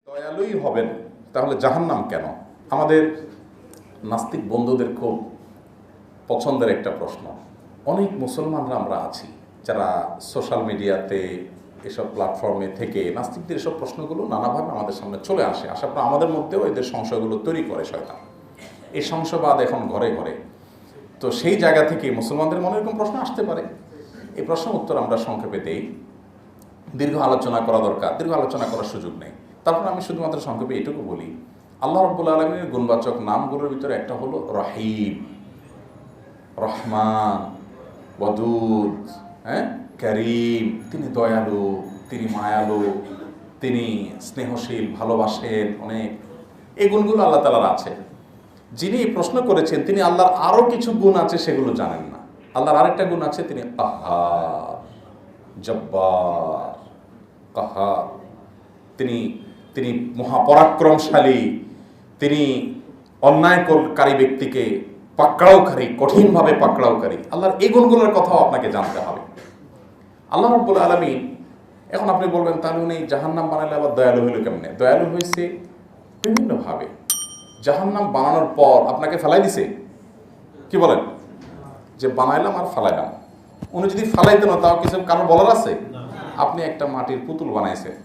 দয়ালুই হবেন, তাহলে জাহান্নাম কেন? আমাদের নাস্তিক বন্ধুদের খুব পছন্দের একটা প্রশ্ন। অনেক মুসলমানরা আমরা আছি যারা সোশ্যাল মিডিয়াতে এসব প্ল্যাটফর্মে থেকে নাস্তিকদের এসব প্রশ্নগুলো নানাভাবে আমাদের সামনে চলে আসে, আসার পর আমাদের মধ্যেও এদের সংশয়গুলো তৈরি করে শয়তান। এই সংশয়বাদ এখন ঘরে ঘরে। তো সেই জায়গা থেকে মুসলমানদের মনে এরকম প্রশ্ন আসতে পারে। এই প্রশ্নের উত্তর আমরা সংক্ষেপে দেই। দীর্ঘ আলোচনা করা দরকার, দীর্ঘ আলোচনা করার সুযোগ নেই। তারপর আমি শুধুমাত্র সংক্ষেপে এটুকু বলি, আল্লাহ রাব্বুল আলামিনের গুণবাচক নামগুলোর ভিতরে একটা হলো রহিম, রহমান, ওয়াদুদ, করিম। তিনি দয়ালু, তিনি মায়ালু, তিনি স্নেহশীল, ভালোবাসেন অনেক। এই গুণগুলো আল্লাহ তাআলার আছে। যিনি প্রশ্ন করেছেন তিনি আল্লাহর আরও কিছু গুণ আছে সেগুলো জানেন না। আল্লাহর আরেকটা গুণ আছে, তিনি কাহ্হার, জব্বার, কাহ্হার। তিনি মহাপরাক্রমশালী, তিনি অন্যায়কারী ব্যক্তিকে পাকড়াওকারী, কঠিনভাবে পাকড়াওকারী। আল্লাহর এই গুণগুলোর কথাও আপনাকে জানতে হবে। আল্লাহ রাব্বুল আলামিন, এখন আপনি বলবেন তাহলে উনি জাহান্নাম বানাইলে আবার দয়ালু হইল কেমনে? দয়ালু হয়েছে বিভিন্নভাবে। জাহান্নাম বানানোর পর আপনাকে ফেলাই দিছে, কি বলেন? যে বানাইলাম আর ফালাইলাম। উনি যদি ফালাইতেন না, তাও কিছু কারো বলার আছে? আপনি একটা মাটির পুতুল বানাইছেন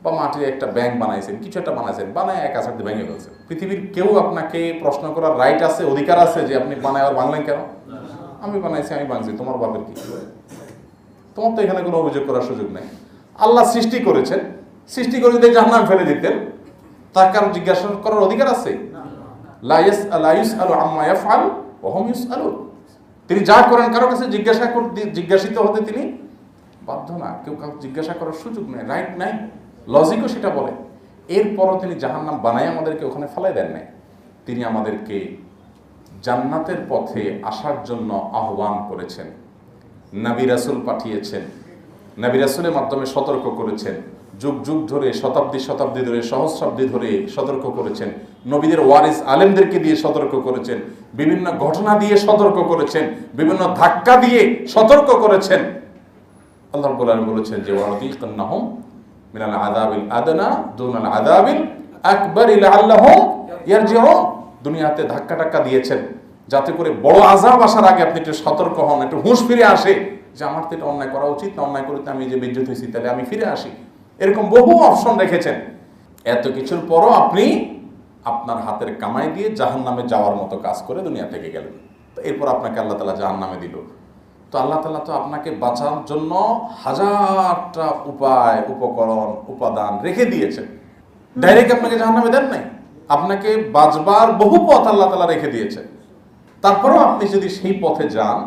বা মাটির একটা ব্যাংক বানাইছেন, কিছু একটা বানাইছেন, বানায় এক আছাড় দিয়ে ভেঙে ফেলছেন। পৃথিবীর কেউ আপনাকে প্রশ্ন করার রাইট আছে, অধিকার আছে যে আপনি বানায় আর বাংলেন কেন? আমি বানাইছি, আমি বানছি, তোমার বাপের কি? তোমার তো এখানে কোনো অভিযোগ করার সুযোগ নেই। আল্লাহ সৃষ্টি করেছেন, সৃষ্টি করে যদি জাহান্নামে ফেলে দিতেন, তার কারো জিজ্ঞাসা করার অধিকার আছে? লা ইউসআলু আম্মা ইয়াফআল ওয়া হুম ইউসআলুন। তিনি যা করেন কারো কাছে জিজ্ঞাসিত হতে তিনি বাধ্য না। কেউ কাউকে জিজ্ঞাসা করার সুযোগ নেই, রাইট নাই, লজিকও সেটা বলে। এরপরও তিনি জাহান্নাম বানায় আমাদেরকে ওখানে ফেলাই দেন নাই। তিনি আমাদেরকে জান্নাতের পথে আসার জন্য আহ্বান করেছেন, নবী রাসূল পাঠিয়েছেন, নবী রাসূলের মাধ্যমে সতর্ক করেছেন, যুগ যুগ ধরে, শতাব্দী শতাব্দী ধরে, সহস্রাব্দী ধরে সতর্ক করেছেন, নবীদের ওয়ারিস আলেমদেরকে দিয়ে সতর্ক করেছেন, বিভিন্ন ঘটনা দিয়ে সতর্ক করেছেন, বিভিন্ন ধাক্কা দিয়ে সতর্ক করেছেন। আল্লাহ রাব্বুল আলামিন বলেছেন যে ওয়ালাযিকান্নাহুম মিনাল আযাবিল আদনা দুনাল আযাবিল আকবারি লাআল্লাহুম ইয়ারজিউন। দুনিয়াতে ধাক্কা দিয়েছেন যাতে করে বড় আযাব আসার আগে আপনি একটু সতর্ক হন, একটু হুঁশ ফিরে আসে যে আমার তো এটা অন্যায় করা উচিত না, অন্যায় করতে আমি যে বেজ্জত হয়েছি, তাহলে আমি ফিরে আসি। এরকম বহু অপশন রেখেছেন। এত কিছুর পরও আপনি আপনার হাতের কামাই দিয়ে জাহান্নামে যাওয়ার মতো কাজ করে দুনিয়া থেকে গেলেন। তো এরপর আপনাকে আল্লাহ তাআলা জাহান্নামে দিল। তো আল্লাহ তাআলা তো আপনাকে বাঁচার জন্য হাজারটা উপায়, উপকরণ, উপাদান রেখে দিয়েছেন। ডাইরেক্ট আপনাকে জাহান্নামে দেন নাই, আপনাকে বাঁচবার বহু পথ আল্লাহ তাআলা রেখে দিয়েছেন। তারপরেও আপনি যদি সেই পথে যান,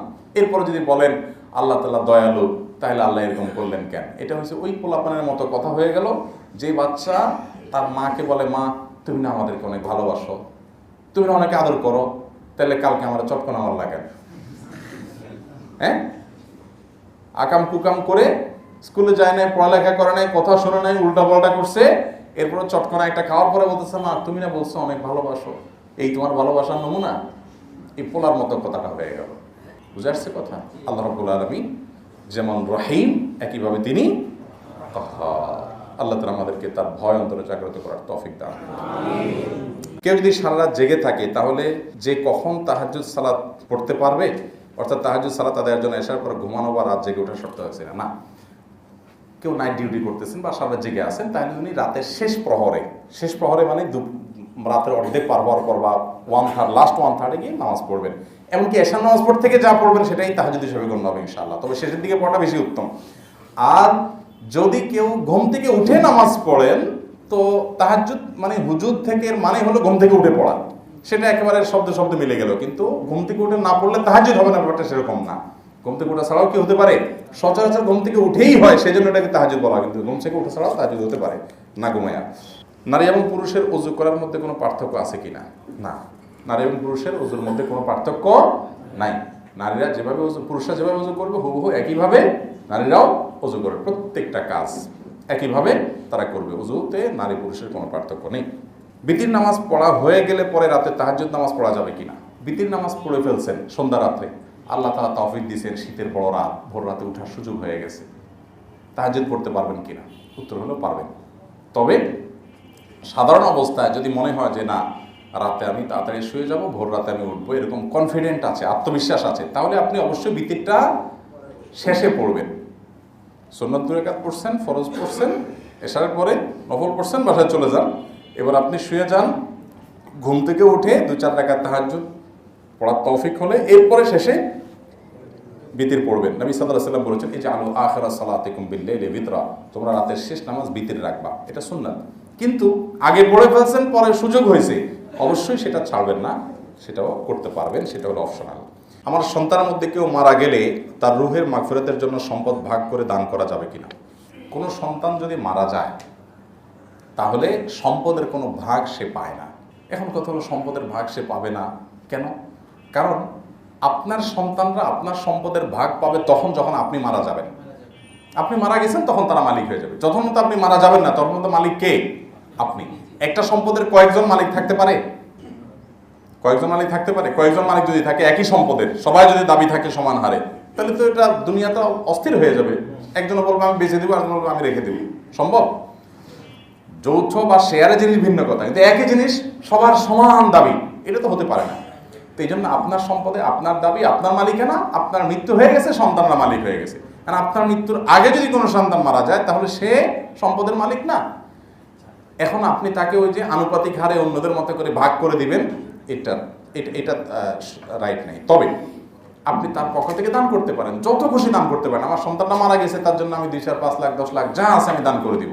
এরপরে যদি বলেন আল্লাহ তাআলা দয়ালু, তাহলে আল্লাহ এরকম করলেন কেন? এটা হচ্ছে ওই পোলাপানের মতো কথা হয়ে গেল, যে বাচ্চা তার মাকে বলে, মা তুমি না আমাদেরকে অনেক ভালোবাসো, তুমি না অনেকে আদর করো, তাহলে কালকে আমরা চটকন আমার লাগে, আকাম কুকাম করে স্কুলে যায় নাই, পড়ালেখা করে নাই, কথা শোনে নাই, উল্টা পাল্টা করছে, এরপর চটকনা একটা খাওয়ার পরে বলতেছে, মা তুমি না বলছো অনেক ভালোবাসো, এই তোমার ভালোবাসার নমুনা। এই পোলার মতো কথাটা হয়ে গেল। বুঝে আসছে কথা? আল্লাহ রাব্বুল আলামিন যেমন রহিম, একইভাবে তিনি কাহ্হার। আল্লাহ তাআলা আমাদেরকে তার ভয় অন্তরে জাগ্রত করার তৌফিক দান করুন। কেউ যদি সারা রাত জেগে থাকে, তাহলে যে কখন তাহাজ্জুদ সালাত পড়তে পারবে, অর্থাৎ তাহাজ্জুদ সালাত আদায়ের জন্য আসার পর ঘুমানো বা রাত জেগে ওঠা শর্ত হয়েছে না। কেউ নাইট ডিউটি করতেছেন বা সারা রাত জেগে আছেন, তাহলে উনি রাতের শেষ প্রহরে মানে রাতের অর্ধেক পার হওয়ার পর বা লাস্ট 1/3 গিয়ে নামাজ পড়বেন। এমনকি এশার নামাজ পড়তে থেকে যা পড়বেন সেটাই তাহাজ্জুদ হিসেবে গণ্য হবে ইনশাআল্লাহ। তবে শেষের দিকে পড়াটা বেশি উত্তম। আর যদি কেউ ঘুম থেকে উঠে নামাজ পড়েন, তো তাহাজ্জুদ মানে হুজুদ থেকে মানে হলো ঘুম থেকে উঠে পড়া, সেটা একেবারে শব্দ মিলে গেল। কিন্তু ঘুম থেকে উঠে না পড়লে তাহাজ্জুদ হবে না, ব্যাপারটা সেরকম না। ঘুম থেকে ওঠা ছাড়াও কি হতে পারে? সচরাচর ঘুম থেকে উঠেই হয়, সেই জন্য এটাকে তাহাজ্জুদ বলা। কিন্তু ঘুম থেকে উঠে ছাড়াও তাহাজ্জুদ হতে পারে না ঘুমায়া। নারী এবং পুরুষের ওযু করার মধ্যে কোনো পার্থক্য আছে কিনা? না, নারী এবং পুরুষের ওযুর মধ্যে কোনো পার্থক্য নাই। নারীরা যেভাবে পুরুষরা যেভাবে ওযু করবে, হুবহু একইভাবে নারীরাও ওযু করবে। প্রত্যেকটা কাজ একইভাবে তারা করবে। ওযুতে নারী পুরুষের কোনো পার্থক্য নেই। বিতির নামাজ পড়া হয়ে গেলে পরে রাতে তাহাজ্জুদ নামাজ পড়া যাবে কিনা? বিতির নামাজ পড়ে ফেলছেন সন্ধ্যা রাত্রে, আল্লাহ তাআলা তৌফিক দিয়েছেন, শীতের বড় রাত, ভোর রাতে ওঠার সুযোগ হয়ে গেছে, তাহাজ্জুদ পড়তে পারবেন কিনা? উত্তর হলো পারবেন। তবে সাধারণ অবস্থায় যদি মনে হয় যে না রাতে আমি তাড়াতাড়ি শুয়ে যাব, ভোর রাতে আমি উঠবো, এরকম কনফিডেন্ট আছে, আত্মবিশ্বাস আছে, তাহলে আপনি অবশ্যই বিতিরটা শেষে পড়বেন। সুন্নত 2 রাকাত পড়ছেন, ফরজ পড়ছেন, এশারের পরে নফল পড়ছেন, বাসায় চলে যান। এবার আপনি শুয়ে যান, ঘুম থেকে উঠে 2-4 রাকাত তাহাজ্জুদ পড়ার তৌফিক হলে এরপরে শেষে বিতির পড়বেন। নবী সাল্লাল্লাহু আলাইহি ওয়াসাল্লাম বলেছেন, এই যে আলু আখিরা সালাতিকুম বিল-লাইলি বিতরা, তোমরা রাতের শেষ নামাজ বিতির রাখবা, এটা সুন্নাত। কিন্তু আগে পড়ে ফেলছেন, পরে সুযোগ হয়েছে, অবশ্যই সেটা ছাড়বেন না, সেটাও করতে পারবেন, সেটা হলো অপশনাল। আমার সন্তানের মধ্যে কেউ মারা গেলে তার রুহের মাগফিরাতের জন্য সম্পদ ভাগ করে দান করা যাবে কিনা? কোনো সন্তান যদি মারা যায় তাহলে সম্পদের কোনো ভাগ সে পায় না। এখন কথা হলো সম্পদের ভাগ সে পাবে না কেন? কারণ আপনার সন্তানরা আপনার সম্পদের ভাগ পাবে তখন যখন আপনি মারা যাবেন। আপনি মারা গেছেন তখন তারা মালিক হয়ে যাবে, যখন তো আপনি মারা যাবেন না তখন তো মালিক কে? আপনি। একটা সম্পদের কয়েকজন মালিক থাকতে পারে? কয়েকজন মালিক থাকতে পারে? কয়েকজন মালিক যদি থাকে একই সম্পদের, সবাই যদি দাবি থাকে সমান হারে, তাহলে তো এটা দুনিয়াটা অস্থির হয়ে যাবে। একজন বলবো আমি বেঁচে দেবো, একজন বলবো আমি রেখে দেবো। সম্ভব? যৌথ বা শেয়ারের জিনিস ভিন্ন কথা, কিন্তু একই জিনিস সবার সমান দাবি, এটা তো হতে পারে না। তো এই জন্য আপনার সম্পদে আপনার দাবি, আপনার মালিকানা, আপনার মৃত্যু হয়ে গেছে, সন্তানরা মালিক হয়ে গেছে। কারণ আপনার মৃত্যুর আগে যদি কোনো সন্তান মারা যায় তাহলে সে সম্পদের মালিক না। এখন আপনি তাকে ওই যে আনুপাতিক হারে অন্যদের মতো করে ভাগ করে দিবেন, এটা রাইট নেই। তবে আপনি তার পক্ষ থেকে দান করতে পারেন, যত খুশি দান করতে পারেন। আমার সন্তানটা মারা গেছে, তার জন্য আমি 2, 4, 5 লাখ 10 লাখ যা আছে আমি দান করে দিব,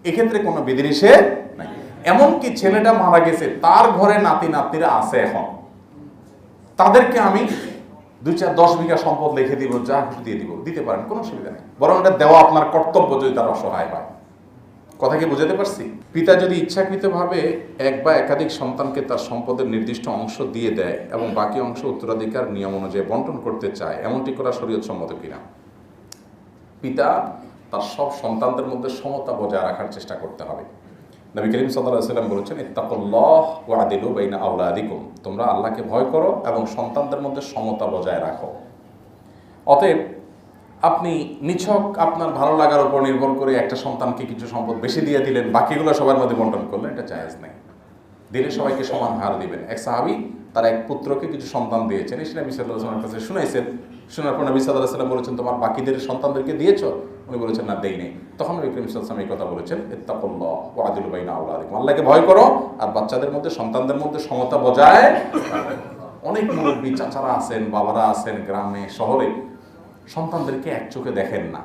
এক্ষেত্রে কোনো বিধিনিষেধ নাই। এমনকি ছেলেটা মারা গেছে, তার ঘরে নাতি নাতনিরা আছে, এখন তাদেরকে আমি 2, 4, 10 বিঘা সম্পদ লিখে দিব, যা কিছু দিয়ে দিব, দিতে পারেন, কোনো অসুবিধা নেই। বরং এটা দেওয়া আপনার কর্তব্য যদি তার অসহায় হয়। কথা কি বুঝাতে পারছি? পিতা যদি ইচ্ছাকৃতভাবে এক বা একাধিক সন্তানকে তার সম্পদের নির্দিষ্ট অংশ দিয়ে দেয় এবং বাকি অংশ উত্তরাধিকার নিয়ম অনুযায়ী বন্টন করতে চায়, এমনটি করা শরীয়ত সম্মত কিনা? পিতা তার সব সন্তানদের মধ্যে সমতা বজায় রাখার চেষ্টা করতে হবে। নবী করিম সাল্লাল্লাহু আলাইহি ওয়াসাল্লাম বলেছেন, ইত্তাকুল্লাহ ওয়া আদিলু বাইনা আওলাদিকুম, তোমরা আল্লাহকে ভয় করো এবং সন্তানদের মধ্যে সমতা বজায় রাখো। অতএব আপনি নিছক আপনার ভালো লাগার উপর নির্ভর করে একটা সন্তানকে কিছু সম্পদ বেশি দিয়ে দিলেন, বাকিগুলো সবার মধ্যে বন্টন করলেন, এটা জায়েজ নেই। দিলে সবাইকে সমান হার দিবেন। এক সাহাবী তার এক পুত্রকে কিছু সন্তান দিয়েছেন, এসে নবী সাল্লাল্লাহু আলাইহি ওয়াসাল্লামের কাছে শুনাইছেন। শোনার পর নবী সাল্লাল্লাহু আলাইহি ওয়াসাল্লাম বলেছেন, তোমার বাকিদের সন্তানদেরকে দিয়েছো? উনি বলেছেন, না দেই নেই। তখন নবী করিম সাল্লাল্লাহু আলাইহি ওয়াসাল্লাম এই কথা বলেছেন, ইত্তাকুল্লাহ ওয়া আদিলু বাইনা আওলাদিকুম, আল্লাহকে ভয় করো আর বাচ্চাদের মধ্যে, সন্তানদের মধ্যে সমতা বজায়। অনেক মুরব্বী চাচারা আছেন, বাবারা আছেন গ্রামে শহরে, সন্তানদেরকে এক চোখে দেখেন না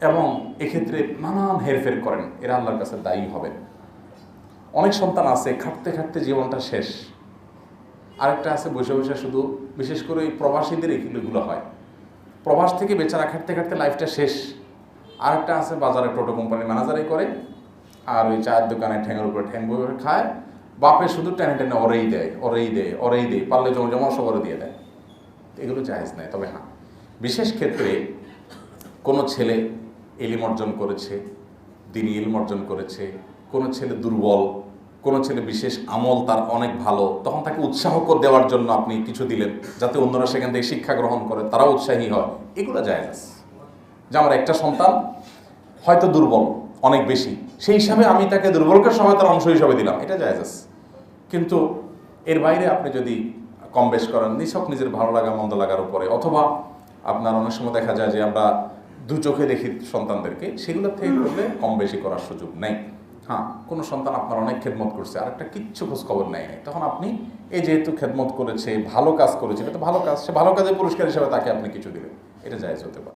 এবং এক্ষেত্রে নানান হেরফের করেন, এরা আল্লাহর কাছে দায়ী হবেন। অনেক সন্তান আছে খাটতে খাটতে জীবনটা শেষ, আরেকটা আছে বসে বসে শুধু, বিশেষ করে ওই প্রবাসীদের এগুলো হয়, প্রবাস থেকে বেচারা খাটতে খাটতে লাইফটা শেষ। আরেকটা আছে বাজারে টোটো কোম্পানির ম্যানেজারই করে, আর ওই চায়ের দোকানে ঠ্যাঙের উপরে ঠ্যাং বয়ে খায়, বাপে শুধু টেনে টেনে ওরেই দেয়, পারলে জমা সবরে দিয়ে দেয়। এগুলো জায়েজ নাই। তবে হ্যাঁ, বিশেষ ক্ষেত্রে কোনো ছেলে ইলম অর্জন করেছে, দিনী ইলম অর্জন করেছে, কোনো ছেলে দুর্বল, কোনো ছেলে বিশেষ আমল তার অনেক ভালো, তখন তাকে উৎসাহ দেওয়ার জন্য আপনি কিছু দিলেন যাতে অন্যরা সেখান থেকে শিক্ষা গ্রহণ করে, তারাও উৎসাহী হয়, এগুলো জায়েজ আছে। যে আমার একটা সন্তান হয়তো দুর্বল অনেক বেশি, সেই হিসাবে আমি তাকে দুর্বলকে সহায়তার অংশ হিসাবে দিলাম, এটা জায়েজ আছে। কিন্তু এর বাইরে আপনি যদি কম বেশ করেন নিছক নিজের ভালো লাগা মন্দ লাগার উপরে, অথবা আপনার অনেক সময় দেখা যায় যে আমরা দু চোখে দেখি সন্তানদেরকে, সেগুলো থেকে করলে কম বেশি করার সুযোগ নেই। হ্যাঁ, কোনো সন্তান আপনার অনেক খেদমত করছে আর একটা কিচ্ছু খোঁজ খবর নেই, তখন আপনি এই যেহেতু খেদমত করেছে, ভালো কাজ করেছে, এটা তো ভালো কাজ, সে ভালো কাজের পুরস্কার হিসেবে তাকে আপনি কিছু দিলেন, এটা জায়েজ হতে পারে।